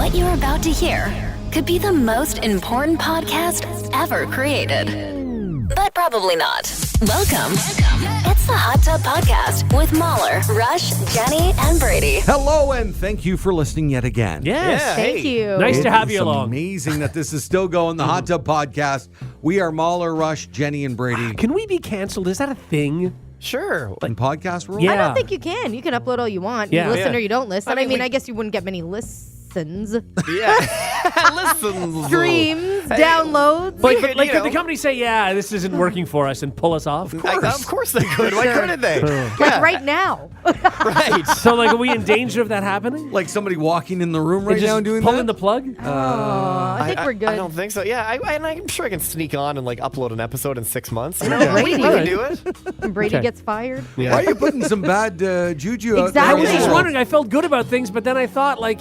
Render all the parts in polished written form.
What you're about to hear could be the most important podcast ever created. But probably not. Welcome. It's the Hot Tub Podcast with Mahler, Rush, Jenny, and Brady. Hello, and thank you for listening yet again. Yes. Yeah, Thank you. Nice to have It's you along. amazing that this is still going, the Hot Tub Podcast. We are Mahler, Rush, Jenny, and Brady. Can we be canceled? Is that a thing? Sure. In podcast world? Yeah. I I don't think you can. You can upload all you want. Yeah. You listen Yeah. or you don't listen. I mean, I guess you wouldn't get many listens, Yeah. Listen. streams, downloads. Like, could, like you could the know. company say, yeah, this isn't working for us and pull us off? Of course they could. Why couldn't they? Like right now. Right. So, like, are we in danger of that happening? Like somebody walking in the room right And just now and doing pulling that? the plug? I think we're good. I don't think so. Yeah, I'm sure I can sneak on and like upload an episode in 6 months. You know, Yeah. we Brady. can do it. When Brady Okay. gets fired. Why are you putting some bad juju out there? I was Exactly. just wondering. I felt good about things, but then I thought, like,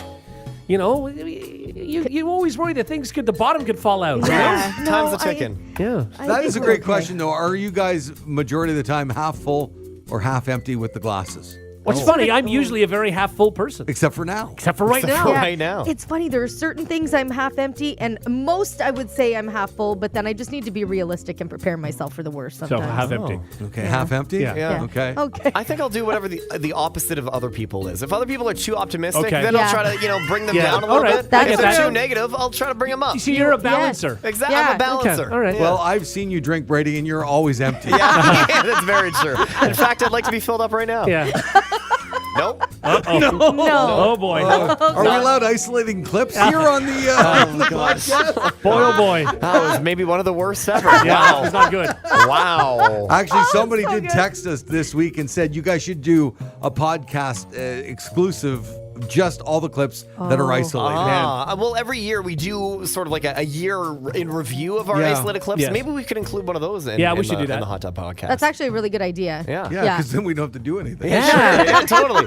you know, you always worry that the bottom could fall out. Yeah. Time's No, a ticking. Yeah. That is a we're great okay. question, though. Are you guys, majority of the time, half full or half empty with the glasses? What's funny, I'm usually a very half full person. Except for now. Except for right Except now. for right now. It's funny. There are certain things I'm half empty, and most I would say I'm half full. But then I just need to be realistic and prepare myself for the worst So sometimes. half empty. Okay, half empty? Yeah. Yeah. Okay. Okay. I think I'll do whatever the opposite of other people is. If other people are too optimistic, Okay. then Yeah. I'll try to bring them Yeah. down a All little right. bit. That's If they're true. too negative, I'll try to bring them up. You see, you're a Yes. balancer. Exactly. Yeah. I'm a balancer. Okay. All right. Well, I've seen you drink, Brady, and you're always empty. Yeah, that's very true. In fact, I'd like to be filled up right now. Yeah. Nope. No. Oh, boy. Are we allowed isolating clips here on the, podcast? Boy, oh, boy. That was maybe one of the worst ever. Yeah, it's not good. Wow. Actually, somebody so did good. text us this week and said you guys should do a podcast exclusive, just all the clips that are isolated. Well, every year we do sort of like a year in review of our Yeah. isolated clips. Yes. Maybe we could include one of those in, Yeah, we in should the, do that. in the Hot Tub Podcast. That's actually a really good idea. Yeah. Yeah, Yeah. because then we don't have to do anything. Sure. Yeah, totally.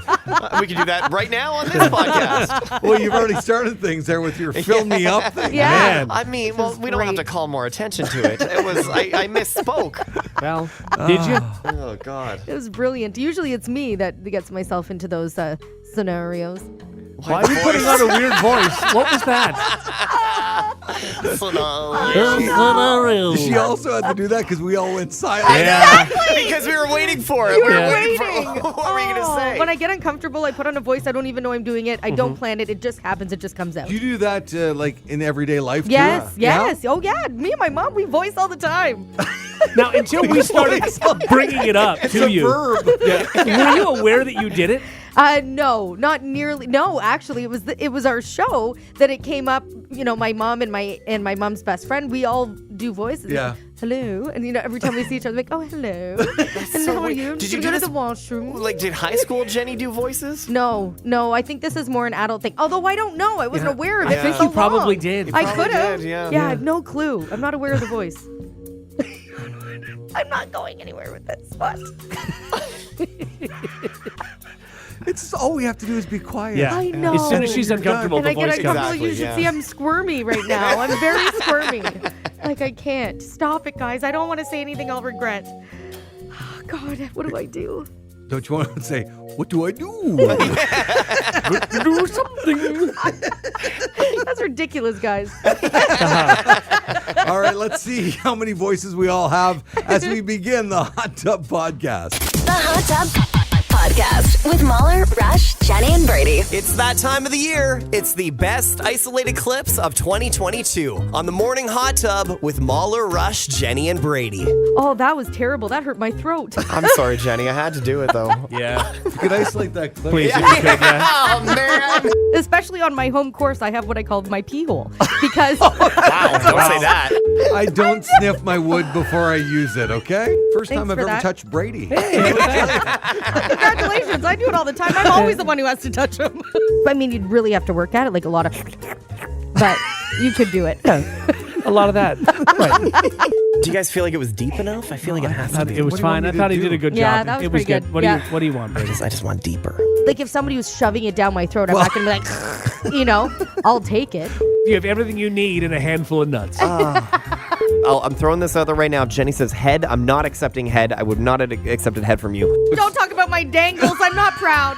We could do that right now on this podcast. Well, you've already started things there with your fill me up thing. Yeah. Man. I mean, well, is we don't have to great. call more attention to it. It was I misspoke. Well, did you? Oh God. It was brilliant. Usually it's me that gets myself into those scenarios. Why are you putting on a weird voice? What was that? She also had to do that because we all went silent. Yeah. Because we were waiting for it. We were Yeah. waiting for what were you gonna say? When I get uncomfortable, I put on a voice. I don't even know I'm doing it. I don't plan it. It just happens. It just comes out. Do you do that like in everyday life Yes, too? yes. Oh, yeah. Me and my mom, we voice all the time. Now, until we started bringing it up It's to a you, verb. were you aware that you did it? No, not nearly. No, actually, it was our show that it came up. You know, my mom and my mom's best friend. We all do voices. Yeah. Hello, and every time we see each other, like, oh, hello. And so how are weird. you? I'm Did just you gonna do go to this- the washroom. Like, did high school Jenny do voices? No. I think this is more an adult thing. Although I don't know. I wasn't aware of it. I think for you so probably long. did. I probably could have. did, yeah. Yeah, I have no clue. I'm not aware of the voice. I'm not going anywhere with this. What? It's all we have to do is be quiet. Yeah. I know. As soon as she's uncomfortable, And the I get voice comes. uncomfortable. Exactly, You should yeah. see I'm squirmy right now. I'm very squirmy. Like, I can't. Stop it, guys. I don't want to say anything I'll regret. Oh, God, what do I do? Don't you want to say, what do I do? Do something. That's ridiculous, guys. All right, let's see how many voices we all have as we begin the Hot Tub Podcast. The Hot Tub Podcast with Mahler, Rush, Jenny, and Brady. It's that time of the year. It's the best isolated clips of 2022 on the Morning Hot Tub with Mahler, Rush, Jenny, and Brady. Oh, that was terrible. That hurt my throat. I'm sorry, Jenny. I had to do it, though. Yeah. You could isolate that clip. Please, if you could, yeah. Oh, man. Especially on my home course, I have what I call my pee hole. Because Wow, don't say that. I don't sniff my wood before I use it, okay? First Thanks time I've for ever that. touched Brady. congratulations, I do it all the time. I'm always the one who has to touch them. I mean, you'd really have to work at it, like a lot of... But you could do it. A lot of that. Right. Do you guys feel like it was deep enough? I feel like it has to be. It was What do you want fine. me I to thought he do? did a good Yeah, job. that was It was pretty good. good. What Yeah. do you want, Brady? I just want deeper. Like if somebody was shoving it down my throat, I'm not going to be like, I'll take it. You have everything you need in a handful of nuts. I'm throwing this out there right now. Jenny says head. I'm not accepting head. I would not have accepted head from you. Don't talk about my dangles. I'm not proud.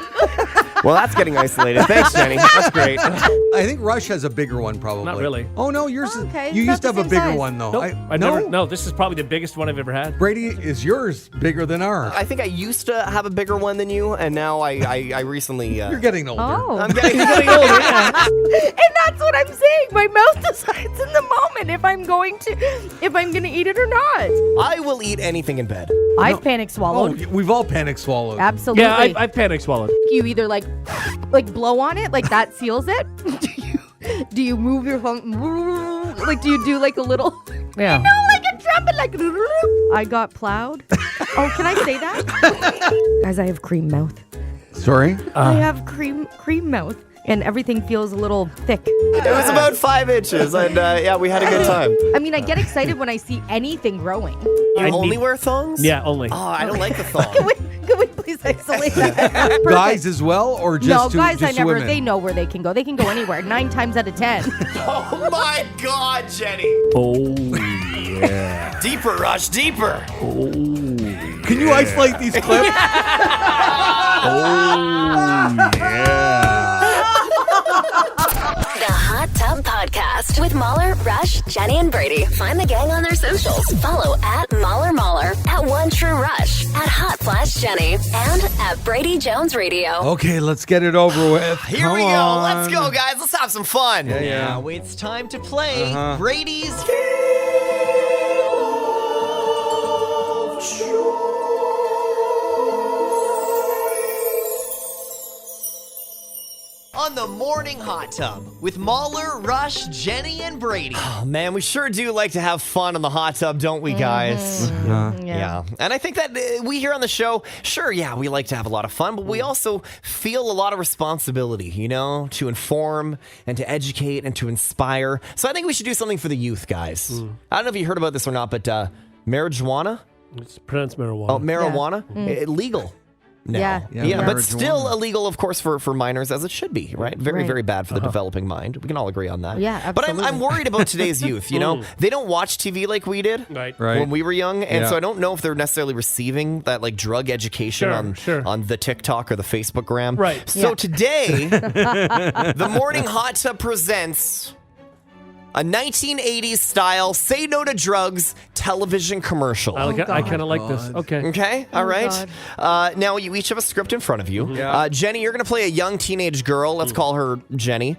Well, that's getting isolated. Thanks, Jenny. That's great. I think Rush has a bigger one, probably. Not really. Oh, no, yours Oh, is. okay. You It's used to about have a the same bigger size. one, though. Nope. No, this is probably the biggest one I've ever had. Brady, is yours bigger than ours? I think I used to have a bigger one than you, and now I recently. You're getting older. Oh. I'm getting Getting older, yeah. And that's what I'm saying. My mouth decides in the moment if I'm going to eat it or not. I will eat anything in bed. I've panic Oh, swallowed. we've all panic swallowed. Absolutely. Yeah, I've panic swallowed. You either like blow on it, like that seals it. Do you move your phone? Like, do you do like a little? Yeah. No, like a trumpet, like. I got plowed. Oh, can I say that? Guys, I have cream mouth. Sorry? I have cream mouth, and everything feels a little thick. It was about 5 inches, and yeah, we had a good time. I mean, I get excited when I see anything growing. You I only need- wear thongs? Yeah, only. Oh, I don't like the thong. Can we please isolate that? Guys as well, or just No, to, guys, just I never. women? They know where they can go. They can go anywhere. 9 times out of 10. Oh my God, Jenny! Oh, yeah. Deeper, Rush, deeper. Can you isolate these clips? The Hot Tub Podcast with Mahler, Rush, Jenny, and Brady. Find the gang on their socials. Follow at Mahler, at One True Rush, at Hot Flash Jenny, and at Brady Jones Radio. Okay, let's get it over with. Here Come we go. on. Let's go, guys. Let's have some fun. Yeah. Now it's time to play Uh-huh. Brady's on the Morning Hot Tub with Mahler, Rush, Jenny, and Brady. Oh, man, we sure do like to have fun on the hot tub, don't we, guys? Yeah. And I think that we here on the show, sure, yeah, we like to have a lot of fun, but we also feel a lot of responsibility, you know, to inform and to educate and to inspire. So I think we should do something for the youth, guys. I don't know if you heard about this or not, but marijuana? It's pronounced marijuana. Oh, marijuana? Legal. No. Yeah. Yeah, but marijuana. still illegal, of course, for minors, as it should be, right? Very, Right. very bad for the developing mind. We can all agree on that. Yeah, But I'm absolutely. worried about today's youth, you know? They don't watch TV like we did. Right. Right. When we were young, and Yeah. so I don't know if they're necessarily receiving that like drug education Sure. on the TikTok or the Facebook gram. Right. So Yeah. today, the Morning Hot Tub presents a 1980s style Say No to Drugs television commercial. I kind of like this. Okay. Okay, all right. Now, you each have a script in front of you. Yeah. Jenny, you're going to play a young teenage girl. Let's call her Jenny.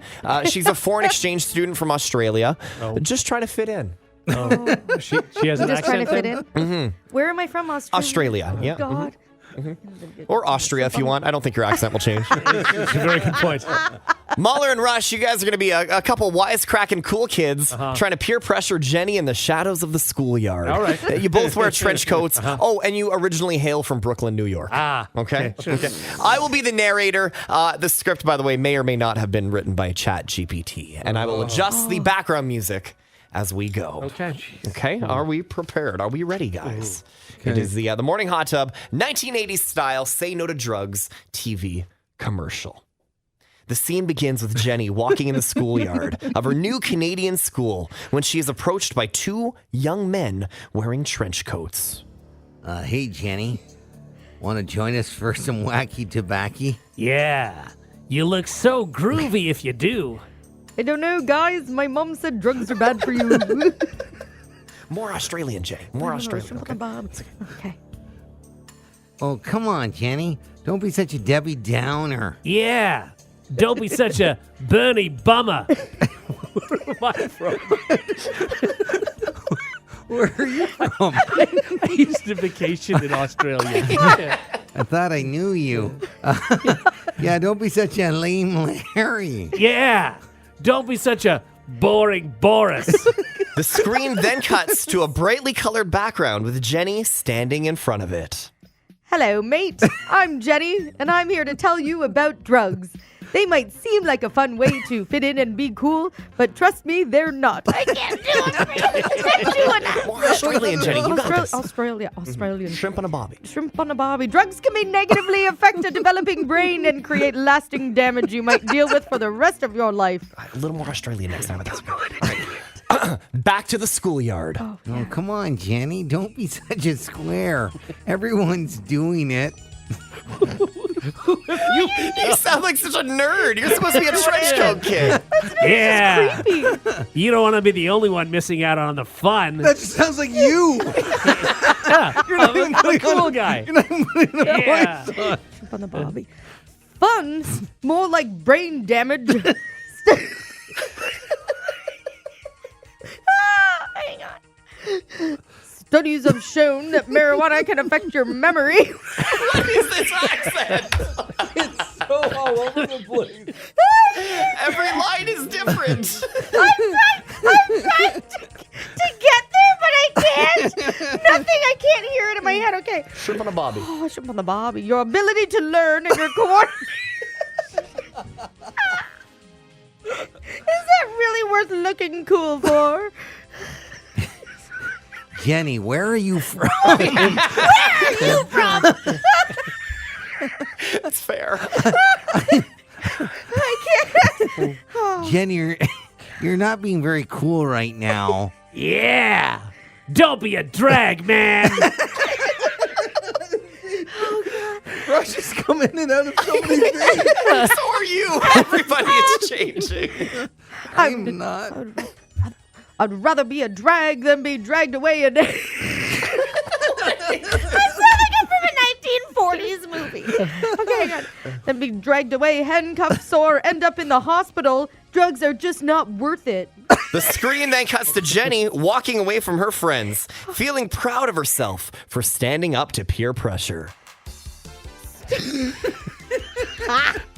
She's a foreign exchange student from Australia. Just trying to fit in. She has an Just trying accent. to fit in. Where am I from? Australia. Australia, yeah. God. Or Austria if you want. I don't think your accent will change. It's a very good point. Mahler and Rush, you guys are going to be a couple wisecracking cool kids trying to peer pressure Jenny in the shadows of the schoolyard. All right. You both wear trench coats. Oh, and you originally hail from Brooklyn, New York. Okay. Okay. I will be the narrator. The script, by the way, may or may not have been written by ChatGPT, and I will adjust the background music as we go. Okay. Okay. Are we prepared? Are we ready, guys? It is the Morning Hot Tub 1980s style Say No to Drugs TV commercial. The scene begins with Jenny walking in the schoolyard of her new Canadian school when she is approached by 2 young men wearing trench coats. Hey, Jenny. Want to join us for some wacky tobacco? Yeah. You look so groovy if you do. I don't know, guys. My mom said drugs are bad for you. More Australian, Jenny. More Australian. Okay. Okay. Oh, come on, Jenny. Don't be such a Debbie Downer. Yeah. Don't be such a Bernie bummer. Where am I from? Where are you from? I used to vacation in Australia. Yeah. I thought I knew you. Yeah, don't be such a lame Larry. Yeah. Don't be such a boring Boris. The screen then cuts to a brightly colored background with Jenny standing in front of it. Hello, mate. I'm Jenny, and I'm here to tell you about drugs. They might seem like a fun way to fit in and be cool, but trust me, they're not. I can't do it. I can't do it. More Australian, Jenny. You got this. Australian. Shrimp on a bobby. Shrimp on a bobby. Drugs can may negatively affect a developing brain and create lasting damage you might deal with for the rest of your life. A little more Australian next time. But that's good. Back to the schoolyard. Oh, come on, Jenny. Don't be such a square. Everyone's doing it. You sound like such a nerd. You're supposed to be a trench coat kid. Yeah. You don't want to be the only one missing out on the fun. That just sounds like you. Yeah. I'm a cool guy. You're not even putting the Yeah. voice on. Jump on the Bobby. Fun, more like brain damage. Hang on. Studies have shown that marijuana can affect your memory. What is this accent? So all over the place. Every line is different. I'm trying to get there, but I can't. Nothing. I can't hear it in my head. Okay. Shrimp on a bobby. Oh, jump on the Bobby. Your ability to learn and your coordination. Is that really worth looking cool for? Jenny, where are you from? That's fair. I can't. Jenny, you're not being very cool right now. Yeah. Don't be a drag, man. Rush is coming in and out of so many things. So are you. Everybody is changing. I'm not. I'd rather be a drag than be dragged away a day. I sound like I'm from a 1940s movie. Okay, hang on. Then be dragged away, handcuffed, or end up in the hospital. Drugs are just not worth it. The screen then cuts to Jenny walking away from her friends, feeling proud of herself for standing up to peer pressure.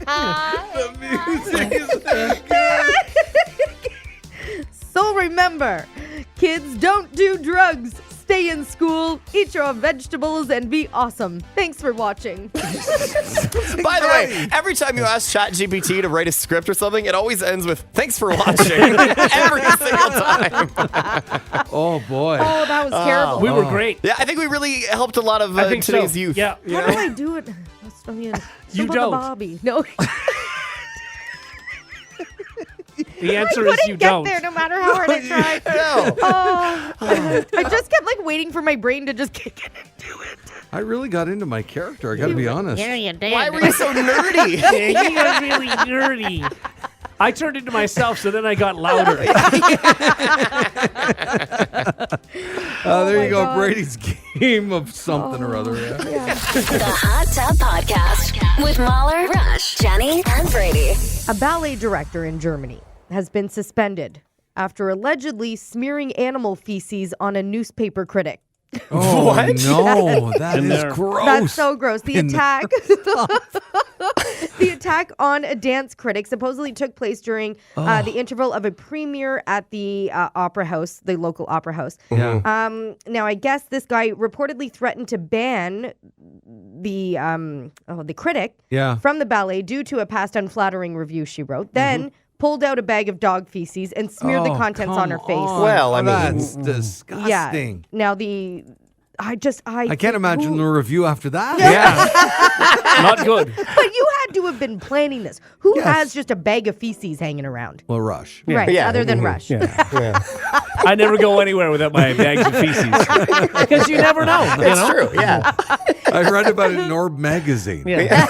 The music is so good. So remember, kids, don't do drugs. Stay in school, eat your vegetables, and be awesome. Thanks for watching. By the way, every time you ask ChatGPT to write a script or something, it always ends with, thanks for watching. Every single time. Oh, boy. Oh, that was terrible. We were great. Yeah, I think we really helped a lot of I think today's so. youth. Yeah. How do I do it? Australian. You Jump on don't. the Bobby. No. The answer is you Couldn't get don't. there no matter how hard I tried. No. Oh, I just kept like waiting for my brain to just kick in and do it. I really got into my character. I got to be honest. you did. Why were you so nerdy? Yeah, you are really nerdy. I turned into myself, so then I got louder. There my you go. God. Brady's game of something or other. Yeah. The Hot Tub Podcast with Mahler, Rush, Jenny, and Brady. A ballet director in Germany has been suspended after allegedly smearing animal feces on a newspaper critic. Oh, What? no. That In is there. gross. That's so gross. The In the- attack the attack on a dance critic supposedly took place during the interval of a premiere at the opera house, the local opera house. Yeah. Now, I guess this guy reportedly threatened to ban the critic Yeah. from the ballet due to a past unflattering review she wrote. Then pulled out a bag of dog feces and smeared the Oh, contents on her come face. on. Well, I mean- That's disgusting. Now I can't imagine the review after that. Yeah. Not good. But you had to have been planning this. Who Yes. has just a bag of feces hanging around? Well, Rush. Right, Yeah. other than Rush. Yeah. I never go anywhere without my bags of feces. Because you never know. You It's know? true, yeah. I read about it in Orb magazine. Yeah.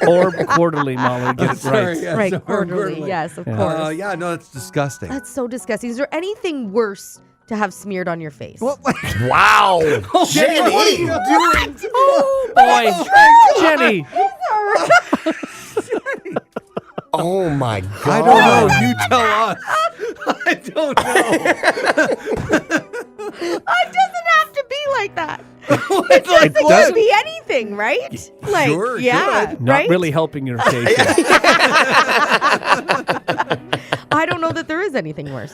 Or quarterly, Mahler. Get it Sorry, right. yeah, Right, Orb quarterly. Yes, of course. Yeah, no, it's disgusting. That's so disgusting. Is there anything worse to have smeared on your face? What? Wow. Jenny. What are you doing? Boy, Jenny. Oh, my God. I don't know. You tell us. I don't know. It doesn't have to be like that. It It could doesn't? be anything, right? Like, Sure, yeah, good. Not right? really helping your case. I don't know that there is anything worse.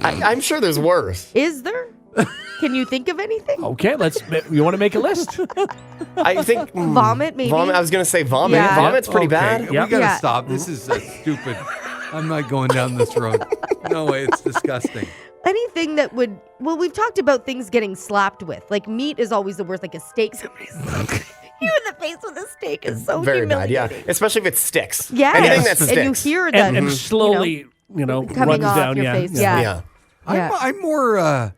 I'm sure there's worse. Is there? Can you think of anything? Okay, you want to make a list? I think Vomit, maybe? Vomit. I was gonna say vomit. Yeah. Vomit's pretty Okay, bad. We Yep. gotta Yeah. stop. This is stupid. I'm not going down this road. No way. It's disgusting. Anything that would, well, we've talked about things getting slapped with. Like meat is always the worst, like a steak. Somebody's you in the face with a steak is so Very bad. Yeah, humiliating. especially if it sticks. Yes. Anything that And you sticks. hear that And slowly, coming runs off down. your Yeah. face. Yeah. Yeah. Yeah. Yeah. I'm more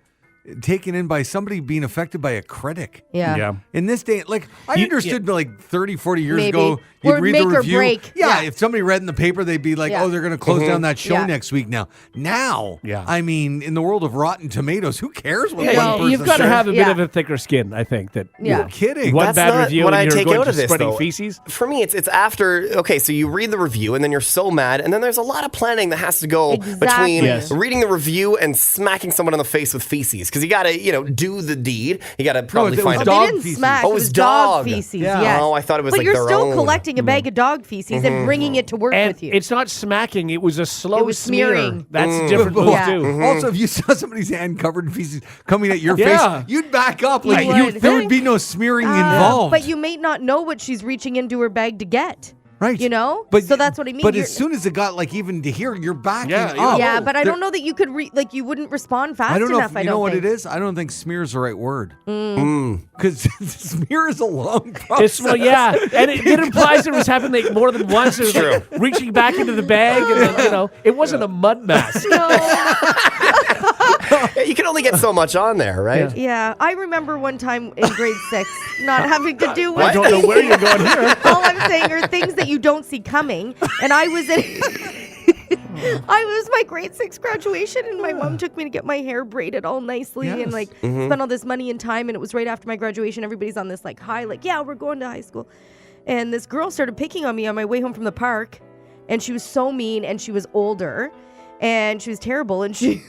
taken in by somebody being affected by a critic. Yeah. In this day, like, I You- understood like 30, 40 years Maybe. ago, you'd Or read make the or review. break. Yeah, Yeah. if somebody read in the paper, they'd be like, Yeah. oh, they're going to close down that show Yeah. next week now. Now, Yeah. I mean, in the world of Rotten Tomatoes, who cares what Yeah, one person you've got to says? have a bit Yeah. of a thicker skin, I think. That Yeah. You're kidding. one That's bad not review what and I you're take going out to of this, spreading though. feces. For me, it's after. Okay, so you read the review and then you're so mad, and then there's a lot of planning that has to go Exactly. between Yes. reading the review and smacking someone in the face with feces because you got to do the deed. You got to probably it was find But a they dog didn't feces. smack. Oh, it it was was dog dog. feces. Yeah. Yes. Oh, I thought it was But like you're their still own. collecting a bag of dog feces and bringing it to work And with you. it's not smacking; it was a slow It was smearing. That's a different move Yeah. too. Also, if you saw somebody's hand covered in feces coming at your Yeah. face, you'd back up. Like You would. there would be no smearing involved. But you may not know what she's reaching into her bag to get. right? You know? But So that's what I mean. But You're- as soon as it got like even to here, you're backing Yeah, up. Yeah, but I There- don't know that you could you wouldn't respond fast I don't know. enough. If, I you don't know what think. it is? I don't think smear is the right word. Because smear is a long process. It's, well, yeah, and it implies it was happening like more than once. It was like reaching back into the bag, and then, it wasn't a mud mask. Yeah, you can only get so much on there, right? Yeah, I remember one time in grade 6 not having to do with I don't know where you're going here. All I'm saying are things that you don't see coming. And I was in I was my grade 6 graduation and my mom took me to get my hair braided all nicely and like spent all this money and time, and it was right after my graduation. Everybody's on this like high, like, yeah, we're going to high school. And this girl started picking on me on my way home from the park, and she was so mean, and she was older and she was terrible, and she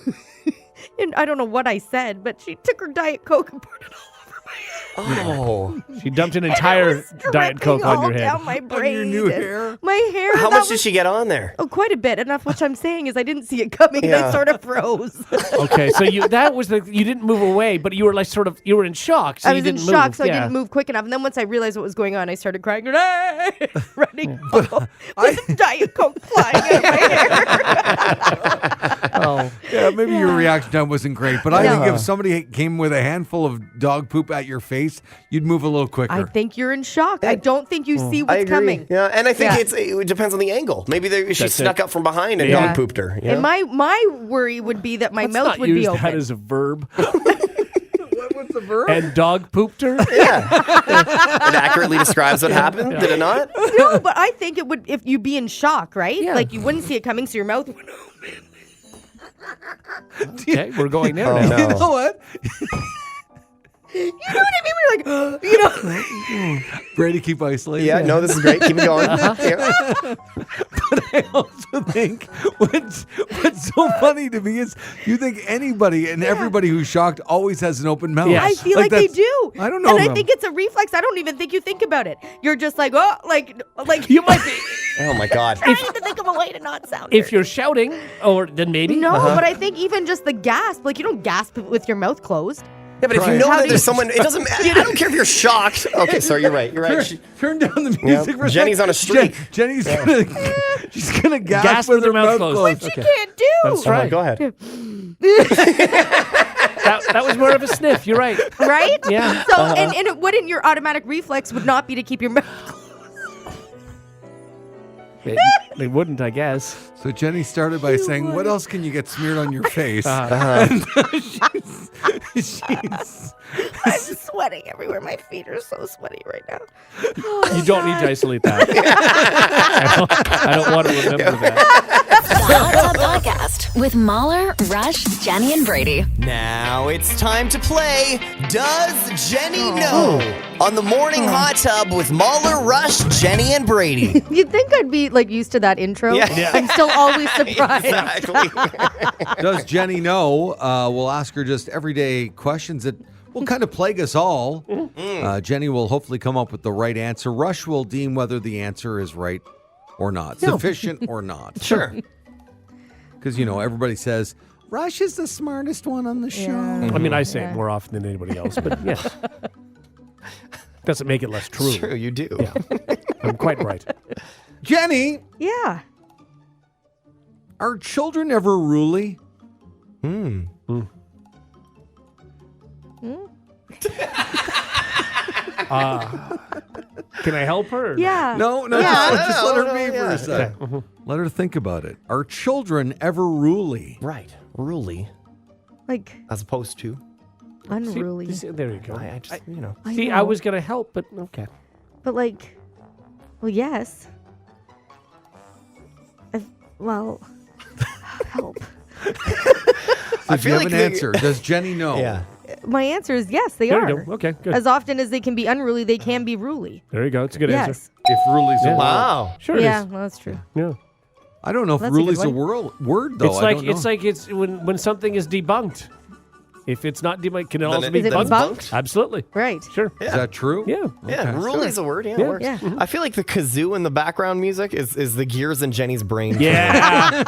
and I don't know what I said, but she took her Diet Coke and poured it all over my head. Oh, She dumped an And it entire was Diet dripping Coke on all your head. down my braid. your new and hair? My hair. how that much did was- she get on there? Oh, quite a bit. Enough. What I'm saying is, I didn't see it coming, and I Yeah. sort of froze. Okay, so you didn't move away, but you were like you were in shock. So I you was in didn't shock, move. so I Yeah. didn't move quick enough. And then once I realized what was going on, I started crying, hey! Running home with a Diet Coke flying out of my hair. Oh, Yeah, maybe your reaction time wasn't great, but I No. think if somebody came with a handful of dog poop at your face, you'd move a little quicker. I think you're in shock. I don't think you see I what's agree. coming. Yeah, and I think Yeah. it depends on the angle. Maybe she That's snuck it. up from behind and Yeah. dog pooped her. You know? And my worry would be that my let's mouth not would use be that open. as a verb. What's the verb? And dog pooped her. It accurately describes what happened. Did it not? No, but I think it would if you be in shock, right? Yeah. Like you wouldn't see it coming, so your mouth would open. Okay, we're going there Oh, now. no. You know what? You know what I mean? We're like, Brady, keep isolated. Yeah, no, this is great. Keep it going. Yeah. I also think what's so funny to me is you think anybody and everybody who's shocked always has an open mouth. Yes. I feel like they that's- do. I don't know. And I them. think it's a reflex. I don't even think you think about it. You're just like, oh, like You might be Oh my God. trying to think of a way to not sound if it. you're shouting, or then maybe. No, but I think even just the gasp, like you don't gasp with your mouth closed. Yeah, but if Right. you know How that do there's you- someone, it doesn't matter. I don't care if you're shocked. Okay, sorry, you're right. You're right. Turn down the music for a Jenny's second. on a streak. Jenny's gonna she's gonna gasp, Gasp with her mouth closed. closed. Which Okay. you can't do. That's right. Go ahead. That was more of a sniff. You're right. Right? Yeah. So, and it wouldn't, your automatic reflex would not be to keep your mouth closed. It wouldn't, I guess. So Jenny started by saying, "What else can you get smeared on your face?" she's I'm sweating everywhere. My feet are so sweaty right now. You don't need to isolate that. I don't want to remember that. The Hot Tub Podcast with Mahler, Rush, Jenny, and Brady. Now it's time to play Does Jenny Know? On the Morning Hot Tub with Mahler, Rush, Jenny, and Brady. You'd think I'd be like used to that intro. Yeah. I'm still always surprised. Exactly. Does Jenny know? We'll ask her just everyday questions that will kind of plague us all. Jenny will hopefully come up with the right answer. Rush will deem whether the answer is right or not, sufficient or not. Sure. Because, everybody says, Rush is the smartest one on the show. I mean, I say it more often than anybody else, but yes. Doesn't make it less true. True, you do. Yeah. I'm quite right. Jenny, Yeah. are children ever ruly? Can I help her? Yeah. No, Yeah. just let her No, be for yeah. a second. Let her think about it. Are children ever ruly? Right. Ruly, Like, as opposed to. Unruly. There you go. I just, See, I was going to help, but okay. But like, well, yes. Well, help. So do you have an answer? Does Jenny know? Yeah. My answer is yes, they There are. you go. Okay, good. As often as they can be unruly, they can be ruly. There you go. It's a good answer. Yes. If Ruli's a word. Wow. Sure it Yeah, is. well, that's true. Yeah. I don't know if That's a good Ruli's a one. word though. It's like when something is debunked. If it's not debunked, can it also be Is it debunked? debunked? Absolutely. Right. Sure. Is that true? Yeah. Yeah, Ruli's a word. Yeah, Yeah. it works. Yeah. I feel like the kazoo in the background music is the gears in Jenny's brain. Yeah.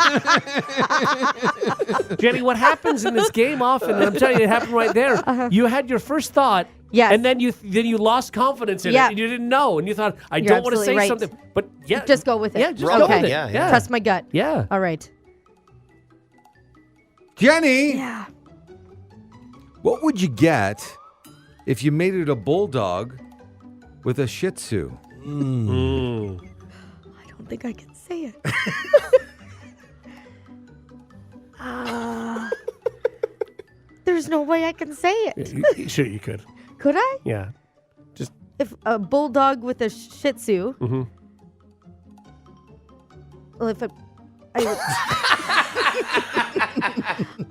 Jenny, what happens in this game often, and I'm telling you, it happened right there. You had your first thought, Yes. and then you lost confidence in Yeah. it, and you didn't know, and you thought, I You're don't want to say absolutely right. something, but yeah, Just go with it. Yeah, just Roll go okay. with it. Yeah. Trust my gut. Yeah. All right. Jenny, Yeah. what would you get if you mated a bulldog with a Shih Tzu? I don't think I can say it. There's no way I can say it. Sure, you could. Could I? Yeah. If a bulldog with a Shih Tzu. Mm-hmm. Well, if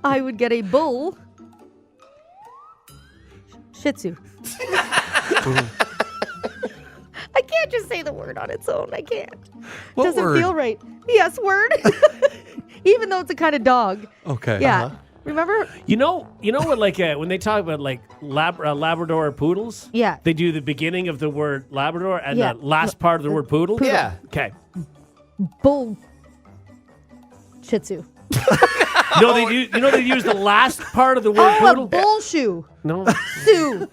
I would get a bull Shih Tzu. I can't just say the word on its own. I can't. What Doesn't word? feel right. Yes, word. Even though it's a kind of dog. Okay. Yeah. Remember? You know what? Like when they talk about like Labrador poodles, Yeah. they do the beginning of the word Labrador and Yeah. the last part of the word poodle. Yeah. Okay. Bull Shih Tzu. No, they do. You know they use the last part of the word Oh, poodle. a bull shoe. No. Sue.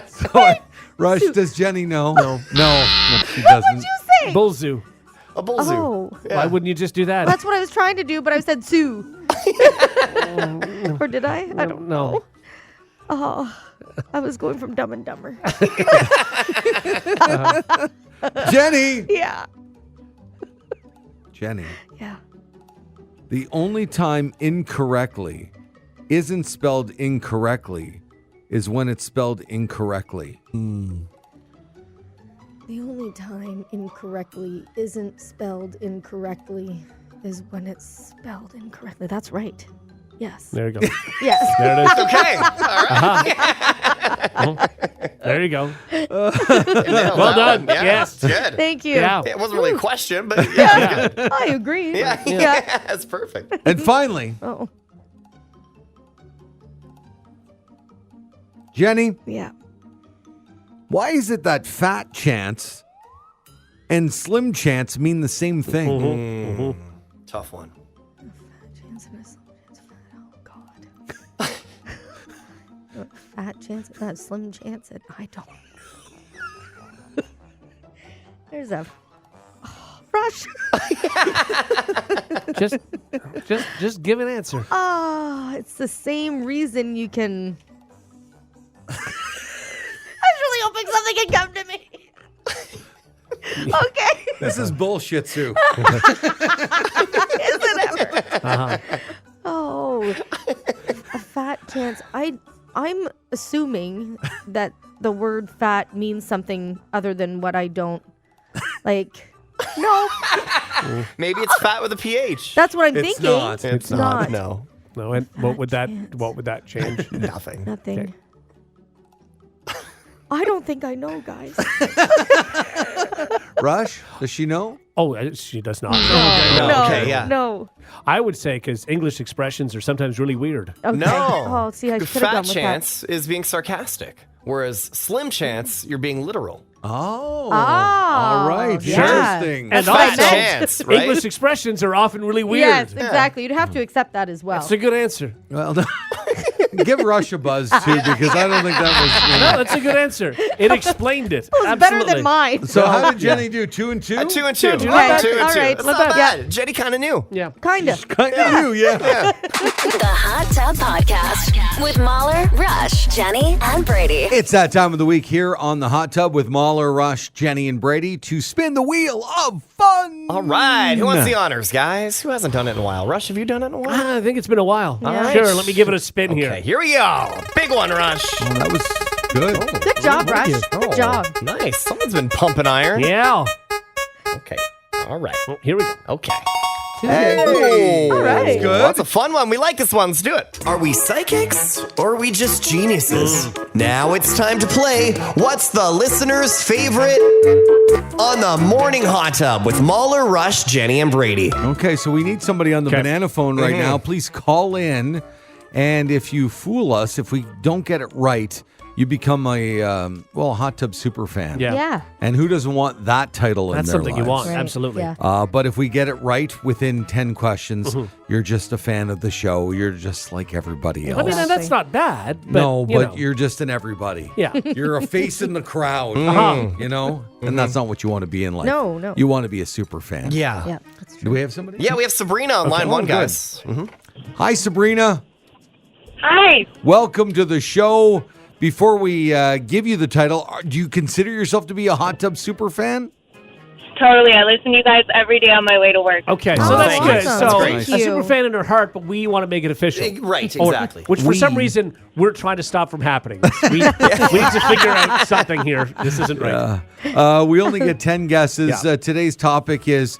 So, Rush, does Jenny know? No, she doesn't. You say? Bull zoo. A bull zoo. Oh. Why wouldn't you just do that? That's what I was trying to do, but I said Sue. Or did I? I don't know. Oh, I was going from Dumb and Dumber. Jenny! Yeah. Jenny, Yeah. the only time incorrectly isn't spelled incorrectly is when it's spelled incorrectly. The only time incorrectly isn't spelled incorrectly is when it's spelled incorrectly. That's right. Yes. There you go. Yes. There it is. Okay. All right. There you go. Well Well done. Yeah. Yes. Good. Thank you. Yeah. It wasn't really a question, but yeah. Good. I agree. Yeah. Yeah. That's perfect. And finally, Oh, Jenny, yeah. why is it that fat chance and slim chance mean the same thing? Tough one. Chance and a slim chance. Oh, God. Fat chance, slim chance. I don't. There's a Rush. Just give an answer. Ah, it's the same reason you can. I was really hoping something could come to me. Okay. This is bullshit, Sue. Isn't it ever? Oh, a fat chance. I'm assuming that the word fat means something other than what I don't like. No, Maybe it's fat with a PH. that's what I'm It's thinking. not. It's not. No. No, and what would that chance. change? Nothing. Nothing. Okay. I don't think I know, guys. Rush, does she know? Oh, she does not. No. Okay, yeah. No. I would say because English expressions are sometimes really weird. Okay. No. Oh, see, I should have gone Fat with chance is being sarcastic, whereas slim chance, you're being literal. Oh. that. All right. yeah. Interesting. And That's what I also, meant. Chance, right? English expressions are often really weird. Yes, exactly. You'd have to accept that as well. That's a good answer. Well, give Rush a buzz, too, because I don't think that No, that's a good answer. It explained it. It was better than mine. was. So, how did Jenny do? 2 and 2? 2 and 2. Not bad. 2 and 2. All right, That's not not bad. bad. Jenny kind of knew. Yeah. Kind of. Kind of you, yeah. The Hot Tub Podcast with Mahler, Rush, Jenny, and Brady. It's that time of the week here on the Hot Tub with Mahler, Rush, Jenny, and Brady to spin the wheel of fun. All right. Who wants the honors, guys? Who hasn't done it in a while? Rush, have you done it in a while? I think it's been a while. Yeah. Sure, let me give it a spin Okay, here. here we go. Big one, Rush. Oh, that was good. Good job, Rush. Good job. Nice. Someone's been pumping iron. Yeah. Okay. All right. Oh, here we go. Okay. All right. Well, that's a fun one. We like this one. Let's do it. Are we psychics or are we just geniuses? Now it's time to play What's the Listener's Favorite on the Morning Hot Tub with Mahler, Rush, Jenny, and Brady. Okay, so we need somebody on the banana phone right now. Please call in. And if you fool us, if we don't get it right, you become a hot tub super fan. Yeah. Yeah. And who doesn't want that title in That's their something you lives? want. Right, Absolutely. yeah. But if we get it right within 10 questions, you're just a fan of the show. You're just like everybody else. I mean, and that's not bad. But, No, you but know. you're just an everybody. Yeah. You're a face in the crowd, you know? And that's not what you want to be in life. No. You want to be a super fan. Yeah. Yeah, that's true. Do we have somebody? Yeah, we have Sabrina on line Oh, one, good. guys. Hi, Sabrina. Hi. Welcome to the show. Before we give you the title, do you consider yourself to be a hot tub super fan? Totally. I listen to you guys every day on my way to work. Okay, Oh, so that's thank good. you. awesome. So Thank a you. super fan in her heart, but we want to make it official. Right, Or- exactly. which for some reason we're trying to stop from happening. We need to figure out something here. This isn't right. We only get 10 guesses. Yeah. Today's topic is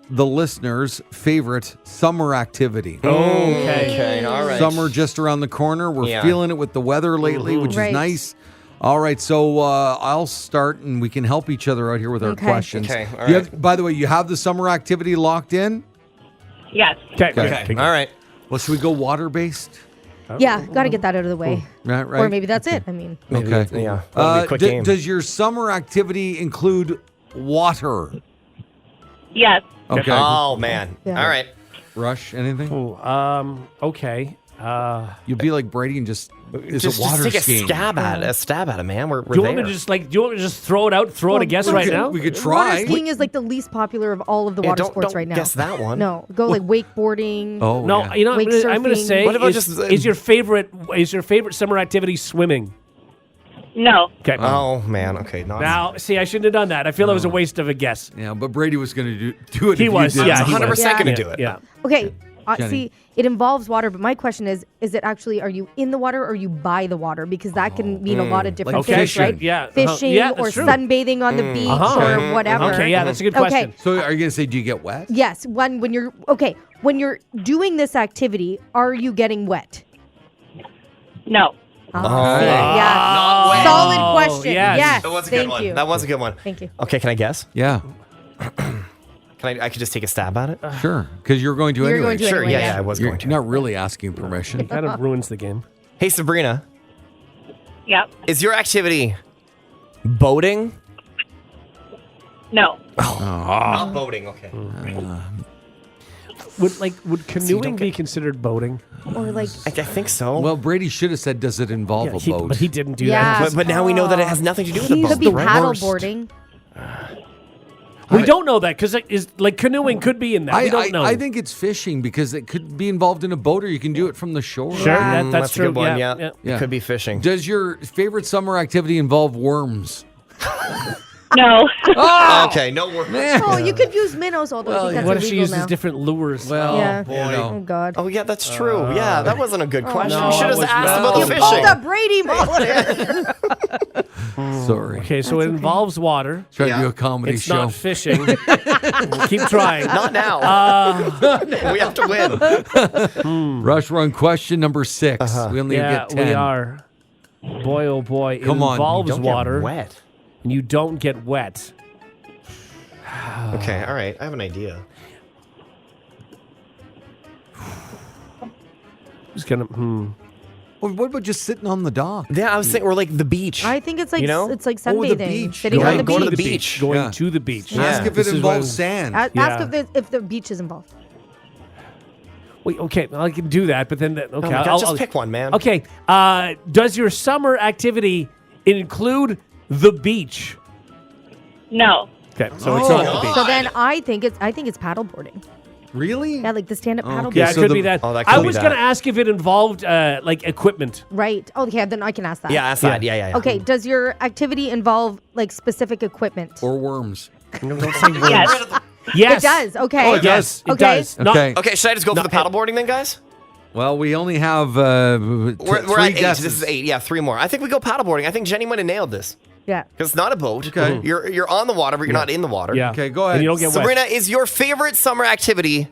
the listener's favorite summer activity. Okay, all right. Summer just around the corner. We're Yeah. feeling it with the weather lately, which Right. is nice. All right, so I'll start, and we can help each other out here with our Okay. questions. Okay, all You right. have- by the way, you have the summer activity locked in? Yes. Okay. Okay, all right. Well, should we go water-based? Yeah, got to get that out of the way. Right. Or maybe that's it. I mean, Okay. Yeah. That'll be a quick game. Does your summer activity include water? Yes. Okay. Oh, man. Yeah. All right. Rush, anything? Ooh, okay. You'll be like Brady and just it's Just a water take skiing. a stab at it, man. We're Do you there. want me to just throw it out, throw it a guess we right could- now? We could water try. skiing is like the least popular of all of the Yeah, water don't- sports don't right now. guess that one. No, go like wakeboarding. Oh, No, yeah. you know, Wake I'm going to surfing. say What about is, just, is your favorite summer activity swimming? No. Okay. Oh, man. Okay. Not Now, see, I shouldn't have done that. I feel that was a waste of a guess. Yeah, but Brady was going to do it. He if was, you did. yeah, he 100% was. going to Yeah, do it. Yeah. Okay. Jenny. See, it involves water, but my question is it actually, are you in the water or are you by the water? Because that can mean a lot of different Like things, fishing. right? Yeah, uh-huh. Fishing Yeah, that's or true. sunbathing on the beach or whatever. Okay, yeah, that's a good Okay. question. So are you going to say, do you get wet? Yes, when you're doing this activity, are you getting wet? No. Yeah. Not wet. Solid question. yes. Yes. That was a good Thank one. you. That was a good one. Thank you. Okay, can I guess? Yeah, I could just take a stab at it? sure. Because you're going to You're anyway. going to Sure, anyway, yeah, yeah. I was You're going to. not really asking permission. Kind of ruins the game. Hey, Sabrina, Yep. is your activity boating? No. Not boating, okay. Would canoeing be considered boating? Or like, I think so. Well, Brady should have said, does it involve a boat? But he didn't do Yeah. that. but now we know that it has nothing to do with the could boat. be right? paddle worst. boarding. We don't know that because canoeing could be in that. We don't know. I think it's fishing because it could be involved in a boat or you can do it from the shore. Sure, that's That's true. a good one, Yeah, yeah. yeah. It could be fishing. Does your favorite summer activity involve worms? No. Okay, no worries. Oh, you could use minnows, although I think that's What if she illegal uses now. different lures? Well, Yeah. boy. Oh, God. Oh, yeah, that's true. Yeah, that wasn't a good question. no, you should it have was asked not. about You the pulled fishing. a Brady moment. Sorry. Okay, so it involves water. Try to Yeah. do a comedy It's show. not fishing. Keep trying. Not now. We have to win. Rush run question number 6. We only Yeah, get 10. we are. Boy, oh boy. Come it on, involves Don't get water. wet. And you don't get wet. Okay, all right. I have an idea. Who's gonna? Well, what about just sitting on the dock? Yeah, I was thinking, or like the beach. I think it's like You know? it's like Oh, the sunbathing, beach. sitting on the Go to beach. the beach. Going Yeah. to the beach. Yeah. Ask if This it is what involves I'm- sand. Ask Yeah. if the beach is involved. Wait, okay, I can do that, but then okay, Oh my God, I'll just pick one, man. Okay, does your summer activity include the beach? No. Okay, so it's not the God. beach. So then I think it's paddleboarding. Really? Yeah, like the stand-up paddleboard. Okay, Yeah, so it could the- be that. Oh, that I could be was that. going to ask if it involved like equipment. Right. Okay, then I can ask that. Yeah, that's that. Yeah. Okay, does your activity involve like specific equipment? Or worms? Yes. Yes, It does. Okay. Oh, it Yes, it Okay. does. Not- Okay. Okay, should I just go for the paddleboarding then, guys? Well, we only have We're three at 8. guesses. This is 8. Yeah, 3 more. I think we go paddleboarding. I think Jenny might have nailed this. Yeah. Because it's not a boat. Okay. You're on the water, but you're not in the water. Yeah. Okay, go ahead. And you don't get wet. Sabrina, is your favorite summer activity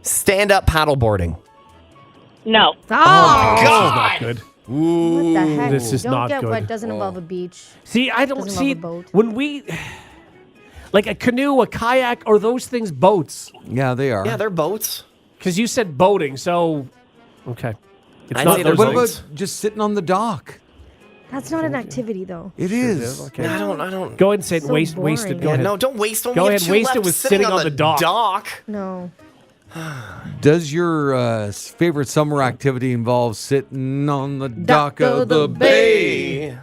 stand-up paddleboarding? No. Oh, This is not good. what the heck? This is Don't not get good. what doesn't involve a beach. See, I don't Doesn't see involve a boat. when we like a canoe, a kayak, or those things boats. Yeah, they are. Yeah, they're boats. Because you said boating, so okay. It's I'd not say those they're What things. about just sitting on the dock? That's not an activity, though. It is. Okay. I don't. Go ahead and say it. So waste it. boring. Go Yeah, ahead. no, don't waste them. Go We have ahead, 2 waste left it with sitting sitting on the dock. No. Does your favorite summer activity involve sitting on the dock of the bay?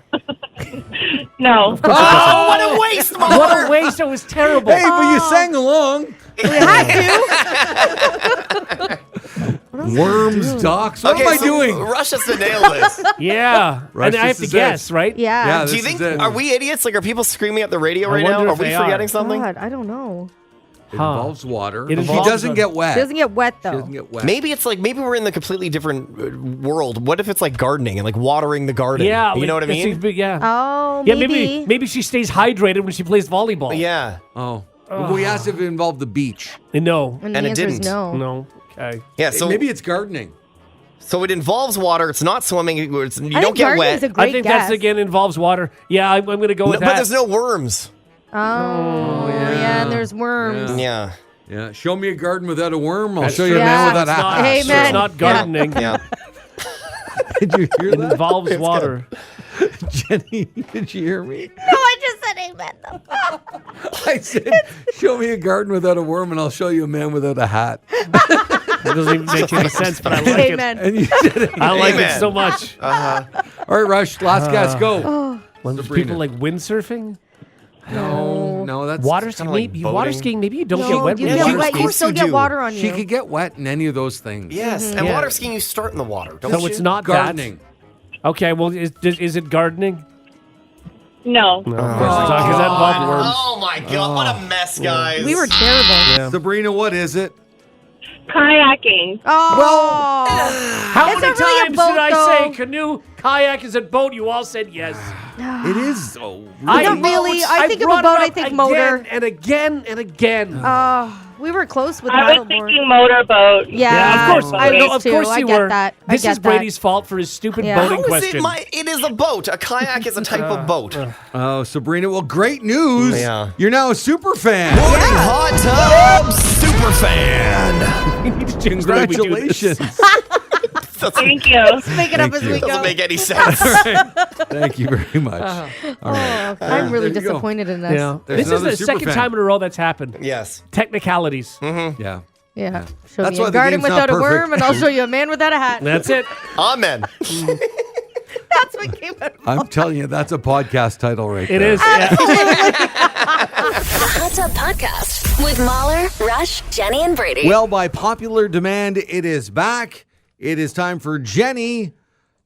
No. Oh, what a waste, Mom! What a waste! It was terrible. Hey, but you sang along. We had to. Worms, docks. What Okay, am I so doing? Rush has to nail this. Yeah, Rush, and I have this to is guess, it. right? Yeah. Yeah, Do you This is think, it. are we idiots? Like, are people screaming at the radio I right now? wonder Are if we they forgetting are. something? God, I don't know. It involves water. It He involves doesn't water. get wet. It doesn't get wet, He though. doesn't get wet. Maybe it's like, maybe we're in the completely different world. What if it's like gardening and like watering the garden? Yeah, You know what I that mean? seems big, yeah. Oh, Yeah, maybe. maybe she stays hydrated when she plays volleyball. Yeah. Oh. We asked if it involved the beach. No. And, And the it answer is didn't. no. No. Okay. Yeah, so Maybe it's gardening. so it involves water. It's not swimming. You I don't think get gardening wet. is a great I think guess. that's again involves water. Yeah, I'm going to go with But that. there's no worms. Oh, yeah. And there's worms. Yeah. Yeah. Show me a garden without a worm. I'll That's show you true. a man Yeah. without a It's not, hat. Hey, it's man. not gardening. Yeah. Did you hear It that? involves water. Jenny, did you hear me? No, I just said amen, though. I said, show me a garden without a worm and I'll show you a man without a hat. It doesn't even make any sense, but I like it. Amen. And you said it. I like it Amen. so much. All right, Rush, last guess, go. When there's Sabrina. people like windsurfing, No, that's water kinda skiing, like maybe water boating. skiing, maybe you don't No, get wet you when get water wet. skiing. You still you get do. water on you. She could get wet in any of those things. Yes. And Yeah. water skiing, you start in the water. Don't So you? it's not Gardening. that. Okay, well, is it gardening? No. No, of course it's not, because that involves worms. Oh my God! What a mess, guys. We were terrible. Sabrina, what is it? Kayaking. Oh. How It's many not really a times boat, did I though. say canoe, kayak is a boat? You all said yes. It is. Oh, I Not really. I think of a brought it boat, I up think again motor. and again and again. We were close with I was paddleboard. thinking motorboat. Yeah, of course. I No, was of too. course I you get were. that. I This get is that. Brady's fault for his stupid Yeah. boating How is question. it is a boat. A kayak is a type of boat. Oh, Sabrina, well, great news. Yeah. You're now a super fan. Morning hot tub super fan. We need to change the way we do this. Congratulations. Thank you. Make it up Thank as you. we go. Doesn't make any sense. Thank you very much. All right. I'm really there you go. disappointed in us. Yeah. There's This is another the super second fan. time in a row that's happened. Yes. Technicalities. Yeah. Yeah. Show That's me why a the garden game's not without a perfect. worm, and I'll show you a man without a hat. That's it. Amen. That's what came out. I'm telling you, that's a podcast title right It there. is. Yeah. The Hot Tub Podcast with Mahler, Rush, Jenny, and Brady. Well, by popular demand, it is back. It is time for Jenny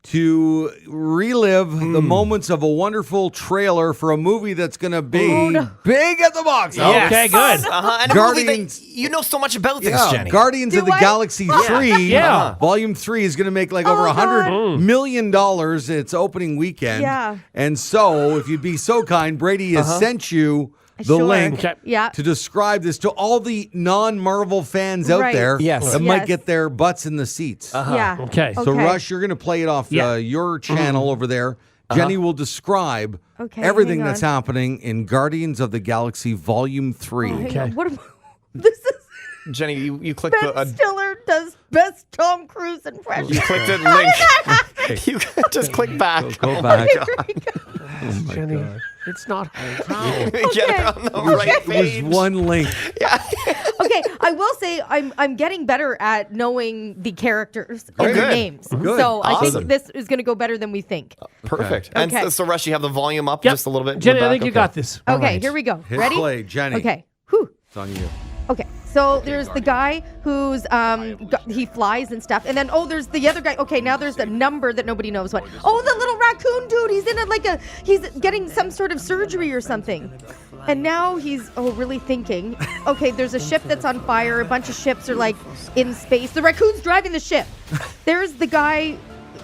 to relive the moments of a wonderful trailer for a movie that's going to be big at the box office. Okay, good. And a movie Guardians- that you know so much about this, Yeah, Jenny. Guardians of Do the I? Galaxy 3. Yeah. Volume 3 is going to make like over $100 million its opening weekend. Yeah. And so, if you'd be so kind, Brady has sent you the Sure. link Okay. Yeah. to describe this to all the non-Marvel fans out Right. there Yes. that might Yes. get their butts in the seats. Yeah. Okay. So, Rush, you're going to play it off Yeah. your channel over there. Jenny will describe Okay, everything hang that's on. happening in Guardians of the Galaxy Volume 3. Hang on, what am this is Jenny, you clicked Ben Stiller does best Tom Cruise impression. you clicked the link. You just click back. Go back. Jenny, it's not hometown. Get it on the right It page. was one link. Okay, I will say I'm getting better at knowing the characters Oh, and the good. names. Good. So I Awesome. think this is going to go better than we think. Perfect. Okay. And so, Rush, you have the volume up Yep. just a little bit. Jenny, We're I think back? you got this. Okay, right. here we go. Hit Ready? play, Jenny. Okay. Whew. It's on you. Okay, so there's the guy who's he flies and stuff, and then there's the other guy. Okay, now there's the number that nobody knows what. Oh, the little raccoon dude. He's in he's getting some sort of surgery or something, and now he's really thinking. Okay, there's a ship that's on fire. A bunch of ships are like in space. The raccoon's driving the ship. There's the guy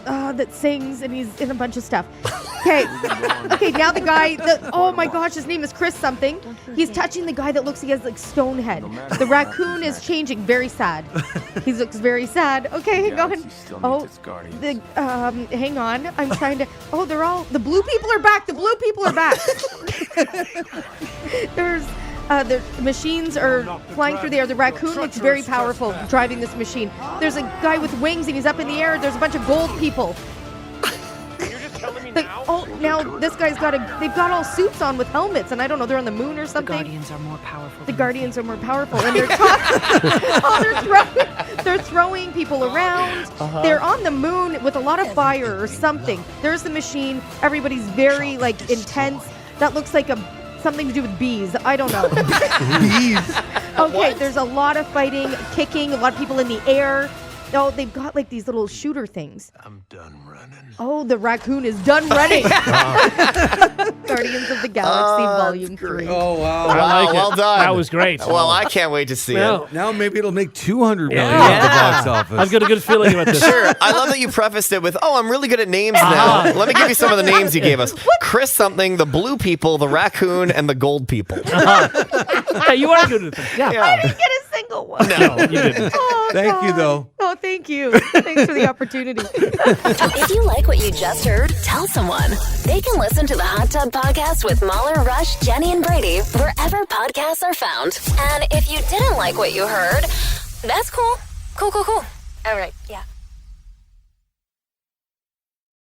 that sings, and he's in a bunch of stuff. Okay, now the guy, oh my gosh, his name is Chris something. He's touching the guy that looks, he has like stone head. The raccoon is changing, very sad. He looks very sad. Okay, hang on. Hang on, I'm trying to, the blue people are back. The blue people are back. The machines are flying through the air. The raccoon looks very powerful driving this machine. There's a guy with wings and he's up in the air. There's a bunch of gold people. Now this guy's they've got all suits on with helmets, and I don't know, they're on the moon or something. The Guardians are more powerful. And they're they're throwing people around. They're on the moon with a lot of fire or something. There's the machine. Everybody's very intense. That looks like something to do with bees. I don't know. Bees. Okay, there's a lot of fighting, kicking, a lot of people in the air. Oh, they've got these little shooter things. I'm done running. Oh, the raccoon is done running. Guardians of the Galaxy Volume 3. Oh, wow. Well done. That was great. Well, I can't wait to see it. Now maybe it'll make $200 million at the box office. I've got a good feeling about this. Sure. I love that you prefaced it with, I'm really good at names now. Let me give you some of the names you gave us. Chris something, the blue people, the raccoon, and the gold people. Hey, you are good at this. Yeah. I didn't get a single one. No, you didn't. Oh, Thank you, though. Oh, thank you. Thanks for the opportunity. If you like what you just heard, tell someone. They can listen to the Hot Tub Podcast with Mahler, Rush, Jenny, and Brady wherever podcasts are found. And if you didn't like what you heard, that's cool. Cool. All right, yeah.